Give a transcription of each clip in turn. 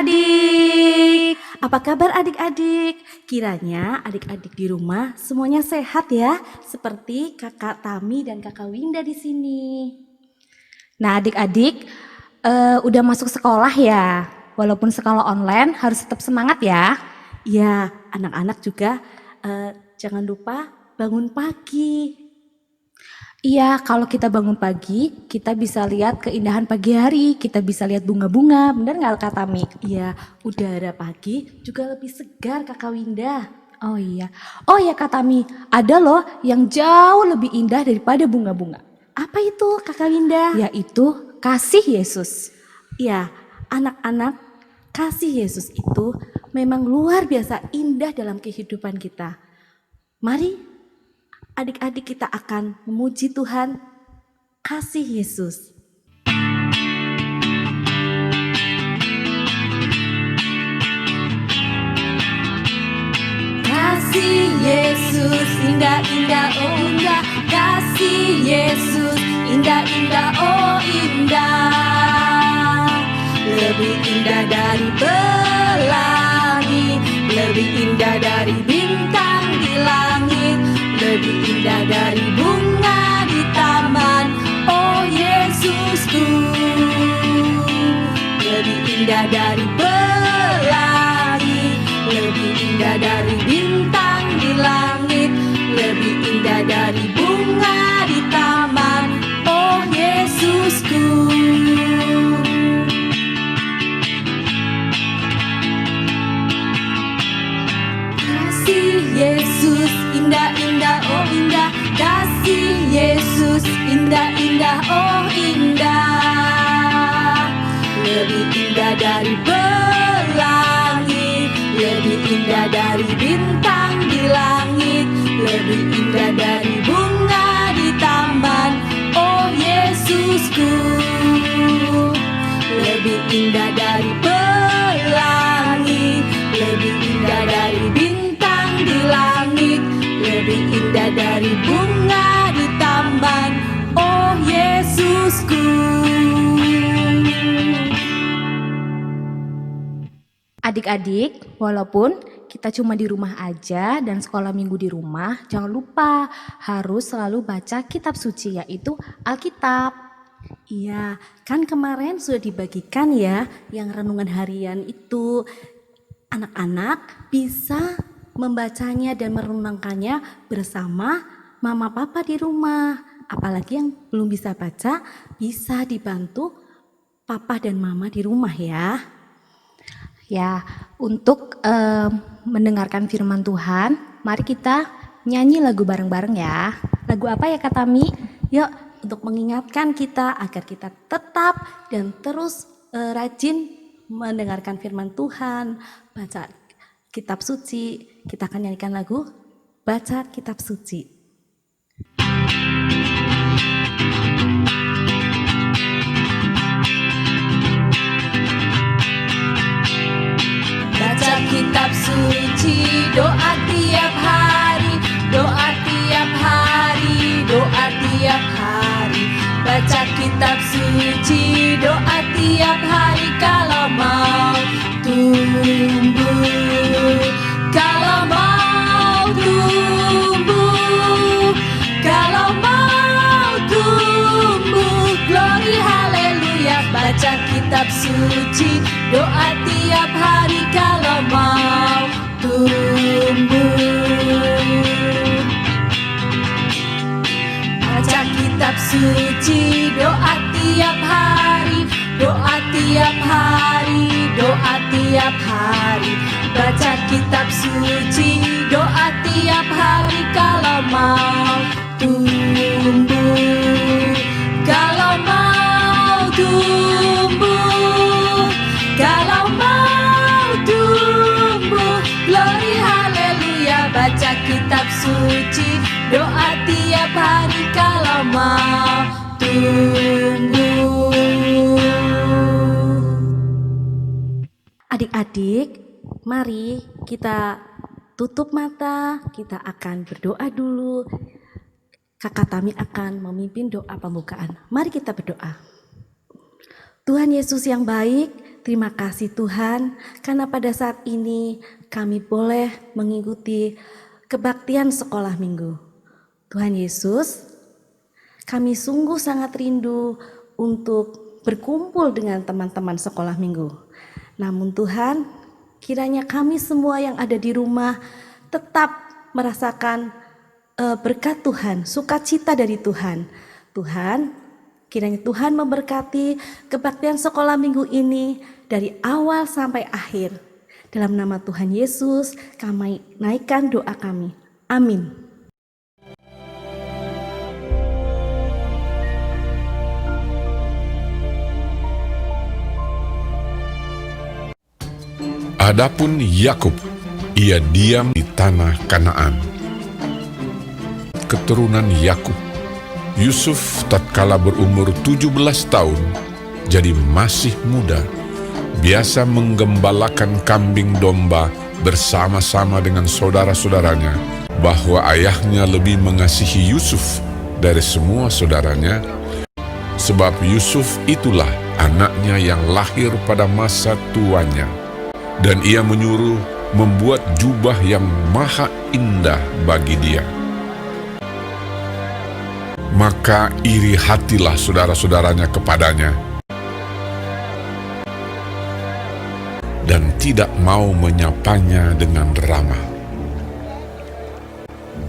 adik-adik. Apa kabar adik-adik? Kiranya adik-adik di rumah semuanya sehat ya, seperti kakak Tami dan kakak Winda di sini. Nah adik-adik udah masuk sekolah ya, walaupun sekolah online harus tetap semangat ya. Ya, anak-anak juga jangan lupa bangun pagi. Iya, kalau kita bangun pagi, kita bisa lihat keindahan pagi hari, kita bisa lihat bunga-bunga, bener nggak Kak Tami? Iya, udara pagi juga lebih segar kakak Winda. Oh iya Kak Tami, ada loh yang jauh lebih indah daripada bunga-bunga. Apa itu kakak Winda? Yaitu kasih Yesus. Ya, anak-anak, kasih Yesus itu memang luar biasa indah dalam kehidupan kita. Mari adik-adik kita akan memuji Tuhan, kasih Yesus. Kasih Yesus, indah-indah, oh indah. Kasih Yesus, indah-indah, oh indah. Lebih indah dari pelangi, lebih indah dari bintang di langit, lebih indah dari bunga di taman, oh Yesusku. Lebih indah dari pelangi, lebih indah dari bintang di langit, lebih indah dari bunga di taman, oh Yesusku. Kasih Yesus, indah-indah, oh indah. Kasih Yesus, indah-indah, oh indah. Lebih indah dari pelangi, lebih indah dari bintang di langit, lebih indah dari bunga di taman, oh Yesusku. Lebih indah dari pelangi, lebih indah dari bintang di langit, lebih indah dari bunga di taman, oh Yesusku. Adik-adik, walaupun kita cuma di rumah aja dan sekolah minggu di rumah, jangan lupa harus selalu baca kitab suci, yaitu Alkitab. Iya, kan kemarin sudah dibagikan ya yang renungan harian itu. Anak-anak bisa membacanya dan merenungkannya bersama mama papa di rumah. Apalagi yang belum bisa baca, bisa dibantu papa dan mama di rumah ya. Ya, untuk mendengarkan firman Tuhan, mari kita nyanyi lagu bareng-bareng ya. Lagu apa ya Kak Tami? Yuk, untuk mengingatkan kita agar kita tetap dan terus rajin mendengarkan firman Tuhan, baca kitab suci. Kita akan nyanyikan lagu Baca Kitab Suci. Baca kitab suci, doa tiap hari, doa tiap hari, doa tiap hari. Baca kitab suci, doa tiap hari kalau mau tumbuh, kalau mau tumbuh, kalau mau tumbuh. Glory haleluya. Baca kitab suci, doa tiap hari kalau mau tumbuh. Baca kitab suci, doa tiap hari, doa tiap hari, doa tiap hari. Baca kitab suci, doa tiap hari kalau mau tumbuh, kalau mau tumbuh, kalau mau tumbuh. Glory haleluya. Baca kitab suci, doa tiap hari kalau mau tumbuh. Adik-adik, mari kita tutup mata, kita akan berdoa dulu. Kakak Tami akan memimpin doa pembukaan. Mari kita berdoa. Tuhan Yesus yang baik, Terima kasih Tuhan, karena pada saat ini kami boleh mengikuti kebaktian sekolah minggu. Tuhan Yesus, kami sungguh sangat rindu untuk berkumpul dengan teman-teman sekolah minggu. Namun Tuhan, kiranya kami semua yang ada di rumah tetap merasakan berkat Tuhan, sukacita dari Tuhan. Tuhan, kiranya Tuhan memberkati kebaktian sekolah minggu ini dari awal sampai akhir. Dalam nama Tuhan Yesus, kami naikkan doa kami. Amin. Adapun Yakub, ia diam di tanah Kanaan. Keturunan Yakub, Yusuf tatkala berumur 17 tahun, jadi masih muda, biasa menggembalakan kambing domba bersama-sama dengan saudara-saudaranya, bahwa ayahnya lebih mengasihi Yusuf dari semua saudaranya, sebab Yusuf itulah anaknya yang lahir pada masa tuanya. Dan ia menyuruh membuat jubah yang maha indah bagi dia. Maka iri hatilah saudara-saudaranya kepadanya, dan tidak mau menyapanya dengan ramah.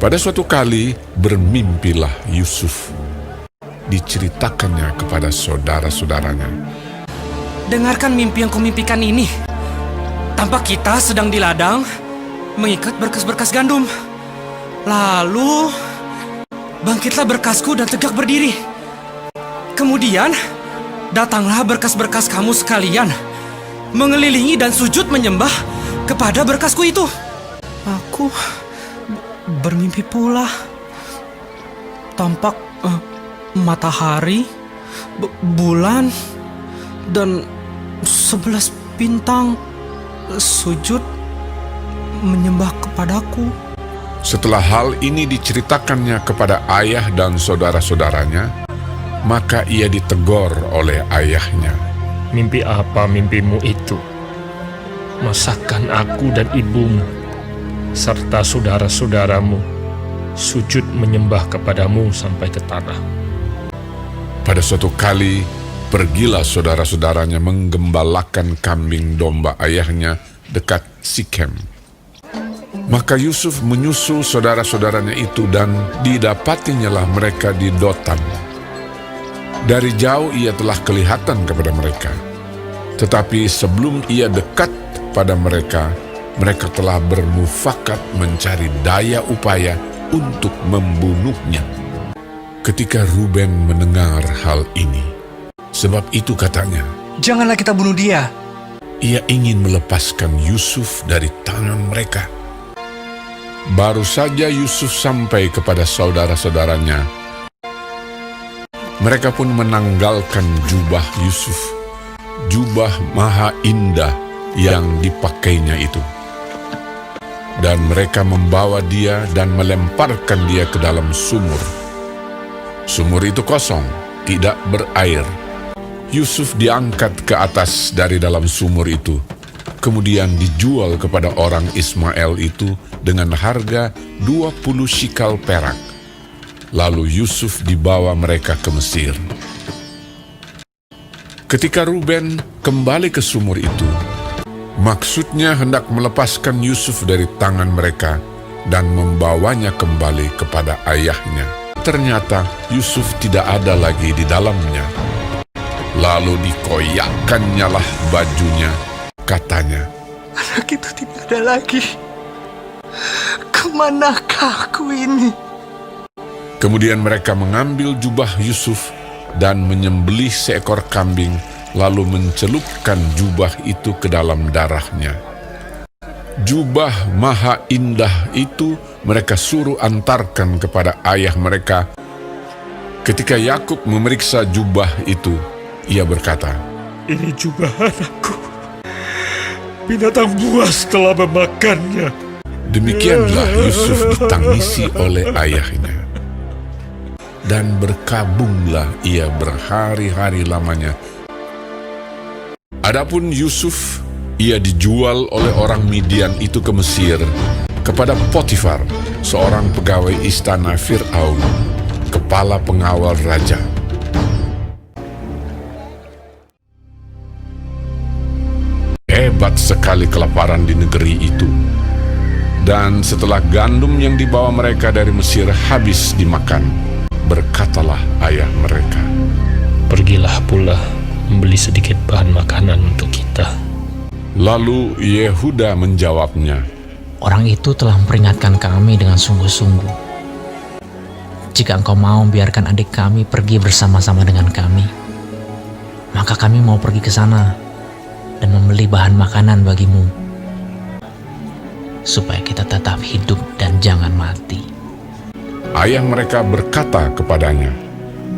Pada suatu kali bermimpilah Yusuf. Diceritakannya kepada saudara-saudaranya. Dengarkan mimpi yang kumimpikan ini. Tampak kita sedang di ladang mengikat berkas-berkas gandum. Lalu bangkitlah berkasku dan tegak berdiri. Kemudian datanglah berkas-berkas kamu sekalian, mengelilingi dan sujud menyembah kepada berkasku itu. Aku bermimpi pula. Tampak matahari, bulan, dan 11 bintang sujud menyembah kepadaku. Setelah hal ini diceritakannya kepada ayah dan saudara-saudaranya, maka ia ditegur oleh ayahnya. Mimpi apa mimpimu itu? Masakan aku dan ibumu, serta saudara-saudaramu, sujud menyembah kepadamu sampai ke tanah. Pada suatu kali, pergilah saudara-saudaranya menggembalakan kambing domba ayahnya dekat Sikem. Maka Yusuf menyusul saudara-saudaranya itu dan didapatinyalah mereka di Dotan. Dari jauh ia telah kelihatan kepada mereka. Tetapi sebelum ia dekat pada mereka, mereka telah bermufakat mencari daya upaya untuk membunuhnya. Ketika Ruben mendengar hal ini, sebab itu katanya, Janganlah kita bunuh dia. ia ingin melepaskan Yusuf dari tangan mereka. Baru saja Yusuf sampai kepada saudara-saudaranya, mereka pun menanggalkan jubah Yusuf, jubah maha indah yang dipakainya itu. Dan mereka membawa dia dan melemparkan dia ke dalam sumur. Sumur itu kosong, tidak berair. Yusuf diangkat ke atas dari dalam sumur itu, kemudian dijual kepada orang Ismail itu dengan harga 20 shikal perak. Lalu Yusuf dibawa mereka ke Mesir. Ketika Ruben kembali ke sumur itu, maksudnya hendak melepaskan Yusuf dari tangan mereka dan membawanya kembali kepada ayahnya. Ternyata Yusuf tidak ada lagi di dalamnya. Lalu dikoyakkannyalah lah bajunya, katanya, Anak itu tidak ada lagi. Kemanakah aku ini? Kemudian mereka mengambil jubah Yusuf dan menyembelih seekor kambing, lalu mencelupkan jubah itu ke dalam darahnya. Jubah maha indah itu mereka suruh antarkan kepada ayah mereka. Ketika Yakub memeriksa jubah itu, ia berkata, Ini jubah anakku. Binatang buas telah memakannya. Demikianlah Yusuf ditangisi oleh ayahnya. Dan berkabunglah ia berhari-hari lamanya Adapun Yusuf, ia dijual oleh orang Midian itu ke Mesir kepada Potifar, seorang pegawai istana Fir'aun, kepala pengawal raja. Hebat sekali kelaparan di negeri itu. Dan setelah gandum yang dibawa mereka dari Mesir habis dimakan, berkatalah ayah mereka, Pergilah pula membeli sedikit bahan makanan untuk kita. Lalu Yehuda menjawabnya, Orang itu telah memperingatkan kami dengan sungguh-sungguh. Jika engkau mau biarkan adik kami pergi bersama-sama dengan kami, maka kami mau pergi ke sana dan membeli bahan makanan bagimu, supaya kita tetap hidup dan jangan mati. ayah mereka berkata kepadanya,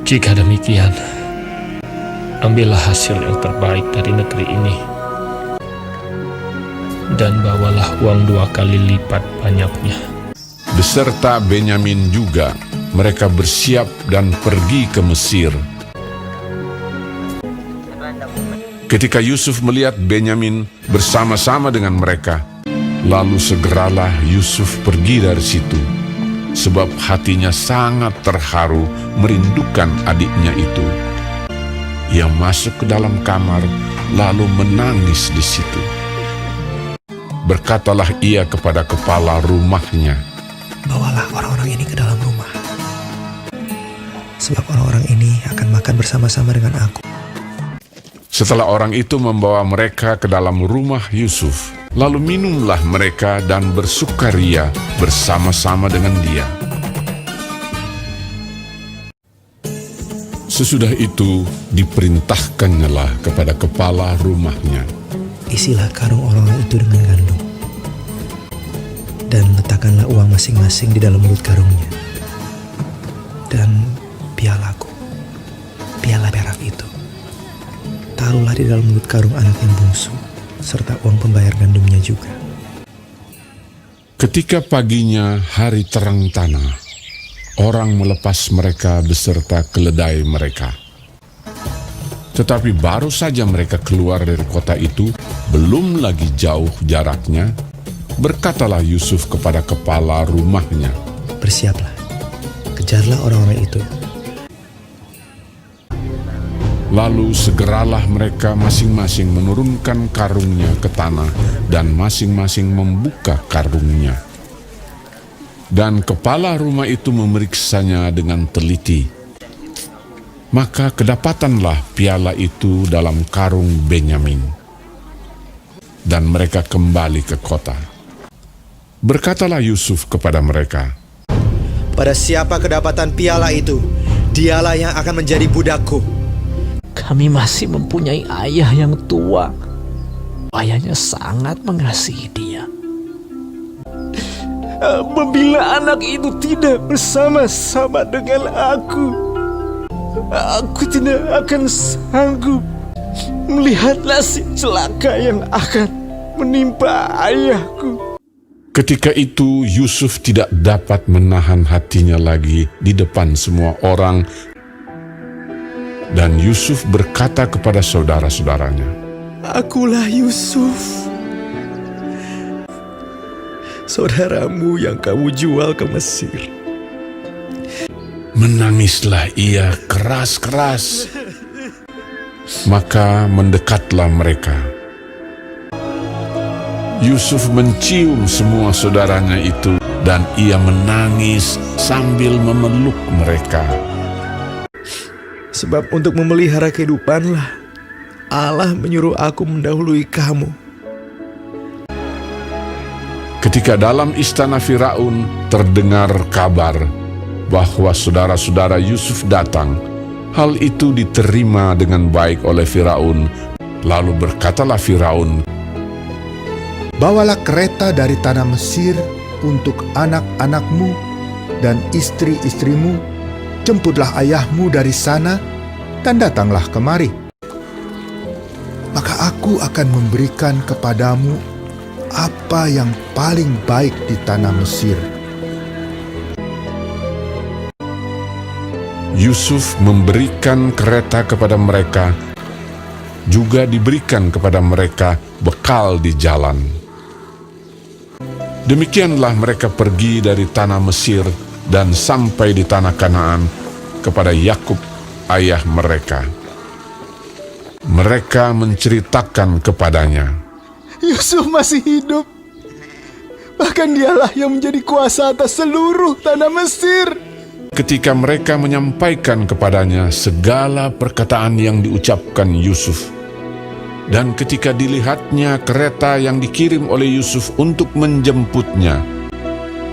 Jika demikian, ambillah hasil yang terbaik dari negeri ini, dan bawalah uang 2 kali lipat banyaknya. beserta Benyamin juga, mereka bersiap dan pergi ke Mesir. Ketika Yusuf melihat Benyamin bersama-sama dengan mereka, lalu segeralah Yusuf pergi dari situ, sebab hatinya sangat terharu merindukan adiknya itu. Ia masuk ke dalam kamar, lalu menangis di situ. Berkatalah ia kepada kepala rumahnya, Bawalah orang-orang ini ke dalam rumah, sebab orang-orang ini akan makan bersama-sama dengan aku. Setelah orang itu membawa mereka ke dalam rumah Yusuf, lalu minumlah mereka dan bersukaria bersama-sama dengan dia. Sesudah itu diperintahkannyalah kepada kepala rumahnya, Isilah karung orang-orang itu dengan gandum, dan letakkanlah uang masing-masing di dalam mulut karungnya. Dan pialaku, piala perak itu, taruhlah di dalam mulut karung anak yang bungsu, serta uang pembayar gandumnya juga. Ketika paginya hari terang tanah, orang melepas mereka beserta keledai mereka. Tetapi baru saja mereka keluar dari kota itu, belum lagi jauh jaraknya, berkatalah Yusuf kepada kepala rumahnya, Bersiaplah, kejarlah orang-orang itu. Lalu segeralah mereka masing-masing menurunkan karungnya ke tanah dan masing-masing membuka karungnya. Dan kepala rumah itu memeriksanya dengan teliti. Maka kedapatanlah piala itu dalam karung Benyamin. Dan mereka kembali ke kota. Berkatalah Yusuf kepada mereka, Pada siapa kedapatan piala itu, dialah yang akan menjadi budakku. Kami masih mempunyai ayah yang tua. Ayahnya sangat mengasihi dia. Apabila anak itu tidak bersama-sama dengan aku tidak akan sanggup melihat nasib celaka yang akan menimpa ayahku. ketika itu Yusuf tidak dapat menahan hatinya lagi di depan semua orang. Dan Yusuf berkata kepada saudara-saudaranya, Akulah Yusuf, saudaramu yang kamu jual ke Mesir. Menangislah ia keras-keras. Maka mendekatlah mereka. Yusuf mencium semua saudaranya itu, dan ia menangis sambil memeluk mereka. Sebab untuk memelihara kehidupanlah Allah menyuruh aku mendahului kamu. Ketika dalam istana Firaun terdengar kabar bahwa saudara-saudara Yusuf datang, hal itu diterima dengan baik oleh Firaun. Lalu berkatalah Firaun, Bawalah kereta dari tanah Mesir untuk anak-anakmu dan istri-istrimu, jemputlah ayahmu dari sana dan datanglah kemari. Maka aku akan memberikan kepadamu apa yang paling baik di tanah Mesir. Yusuf memberikan kereta kepada mereka, juga diberikan kepada mereka bekal di jalan. Demikianlah mereka pergi dari tanah Mesir dan sampai di tanah Kanaan kepada Yakub ayah mereka. Mereka menceritakan kepadanya, Yusuf masih hidup. Bahkan dialah yang menjadi kuasa atas seluruh tanah Mesir. ketika mereka menyampaikan kepadanya segala perkataan yang diucapkan Yusuf. Dan ketika dilihatnya kereta yang dikirim oleh Yusuf untuk menjemputnya,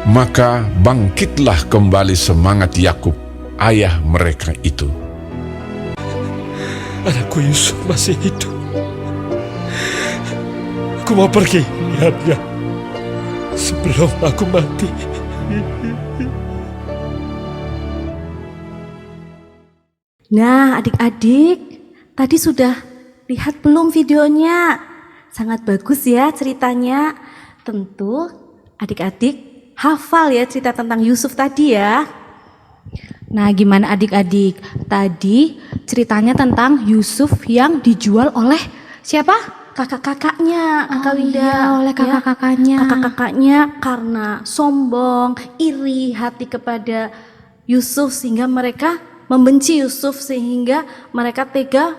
maka bangkitlah kembali semangat Yakub, ayah mereka itu. Anakku Yusuf masih hidup. Aku mau pergi lihatnya sebelum aku mati. Nah, adik-adik, tadi sudah lihat belum videonya? Sangat bagus ya ceritanya. Tentu adik-adik hafal ya cerita tentang Yusuf tadi ya. Nah, gimana adik-adik? Tadi ceritanya tentang Yusuf yang dijual oleh siapa? Kakak-kakaknya, Kakak Winda. Iya, oleh kakak-kakaknya. Kakak-kakaknya karena sombong, iri hati kepada Yusuf sehingga mereka membenci Yusuf sehingga mereka tega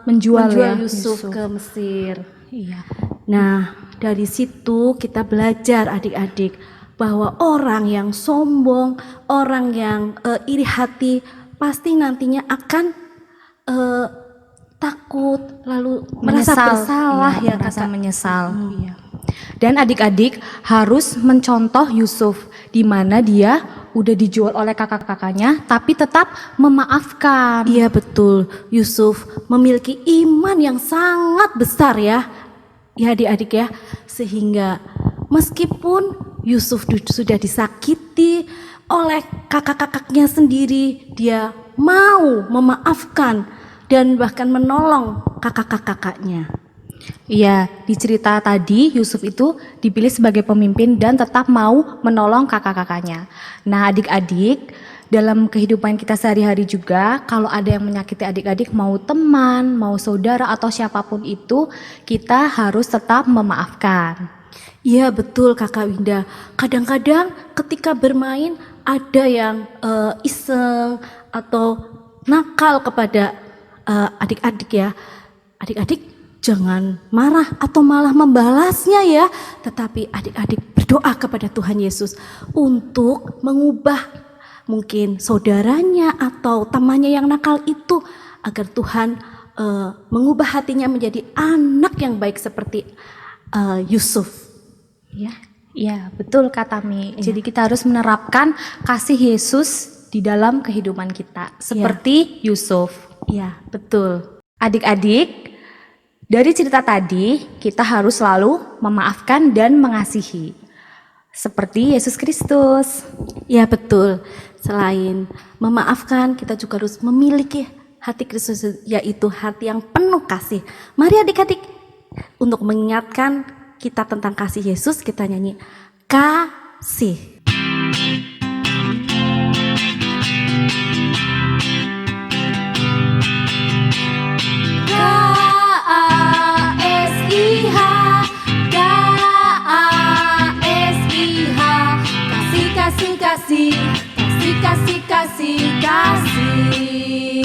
Menjual ya, Yusuf Yusuf. ke Mesir. Iya. Nah, dari situ kita belajar adik-adik bahwa orang yang sombong, orang yang iri hati pasti nantinya akan takut lalu merasa bersalah Iya, ya merasa Kakak. menyesal. Iya. Dan adik-adik harus mencontoh Yusuf di mana dia udah dijual oleh kakak-kakaknya tapi tetap memaafkan. Iya betul, Yusuf memiliki iman yang sangat besar ya adik-adik ya. Sehingga meskipun Yusuf sudah disakiti oleh kakak-kakaknya sendiri, dia mau memaafkan dan bahkan menolong kakak-kakaknya. Iya, di cerita tadi Yusuf itu dipilih sebagai pemimpin dan tetap mau menolong kakak-kakaknya. Nah, adik-adik, dalam kehidupan kita sehari-hari juga, kalau ada yang menyakiti adik-adik, mau teman, mau saudara atau siapapun itu, kita harus tetap memaafkan. Iya betul Kakak Winda. Kadang-kadang ketika bermain ada yang iseng atau nakal kepada adik-adik ya. Adik-adik jangan marah atau malah membalasnya ya. Tetapi adik-adik berdoa kepada Tuhan Yesus untuk mengubah mungkin saudaranya atau temannya yang nakal itu agar Tuhan mengubah hatinya menjadi anak yang baik seperti Yusuf. Ya, iya betul kata Mi. Jadi kita harus menerapkan kasih Yesus di dalam kehidupan kita seperti Yusuf. Iya betul. Adik-adik, dari cerita tadi kita harus selalu memaafkan dan mengasihi seperti Yesus Kristus. Ya betul. Selain memaafkan, kita juga harus memiliki hati Kristus, yaitu hati yang penuh kasih. Mari adik-adik, untuk mengingatkan kita tentang kasih Yesus, kita nyanyi kasih. K-A-S-I-H, K-A-S-I-H, kasih, kasih, kasih, kasih, kasih, kasih, kasih.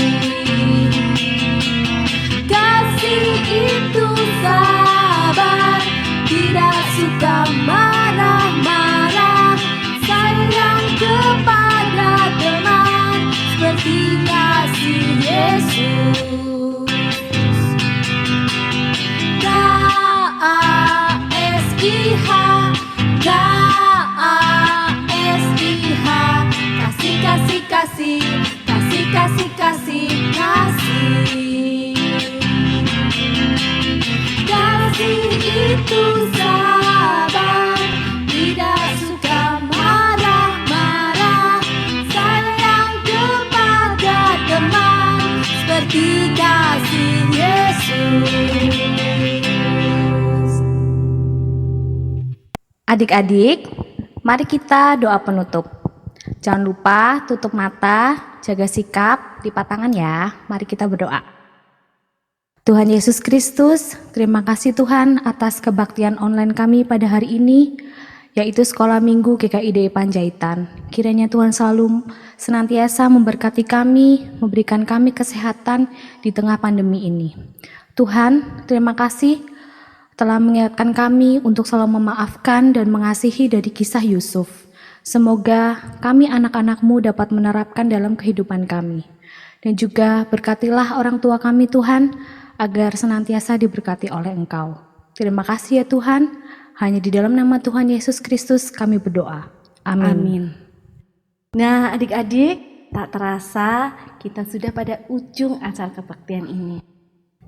Kasih itu sabar, tidak suka marah-marah, sayang kepada teman seperti kasih Yesus. K-A-S-I-H, K-A-S-I-H, kasih, kasih, kasih, kasih, kasih, kasih, kasih. Kasih itu sabar, tidak suka marah-marah, sayang kepada teman seperti kasih Yesus. Adik-adik, mari kita doa penutup. Jangan lupa tutup mata, jaga sikap, lipat tangan ya. Mari kita berdoa. Tuhan Yesus Kristus, terima kasih Tuhan atas kebaktian online kami pada hari ini, yaitu Sekolah Minggu GKID Panjaitan. Kiranya Tuhan selalu senantiasa memberkati kami, memberikan kami kesehatan di tengah pandemi ini. Tuhan, terima kasih telah mengingatkan kami untuk selalu memaafkan dan mengasihi dari kisah Yusuf. Semoga kami anak-anak-Mu dapat menerapkan dalam kehidupan kami. Dan juga berkatilah orang tua kami Tuhan, agar senantiasa diberkati oleh Engkau. Terima kasih ya Tuhan, hanya di dalam nama Tuhan Yesus Kristus kami berdoa. Amin. Amin. Nah adik-adik, tak terasa kita sudah pada ujung acara kebaktian ini.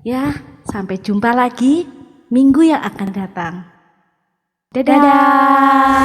Ya, sampai jumpa lagi minggu yang akan datang. Dadah.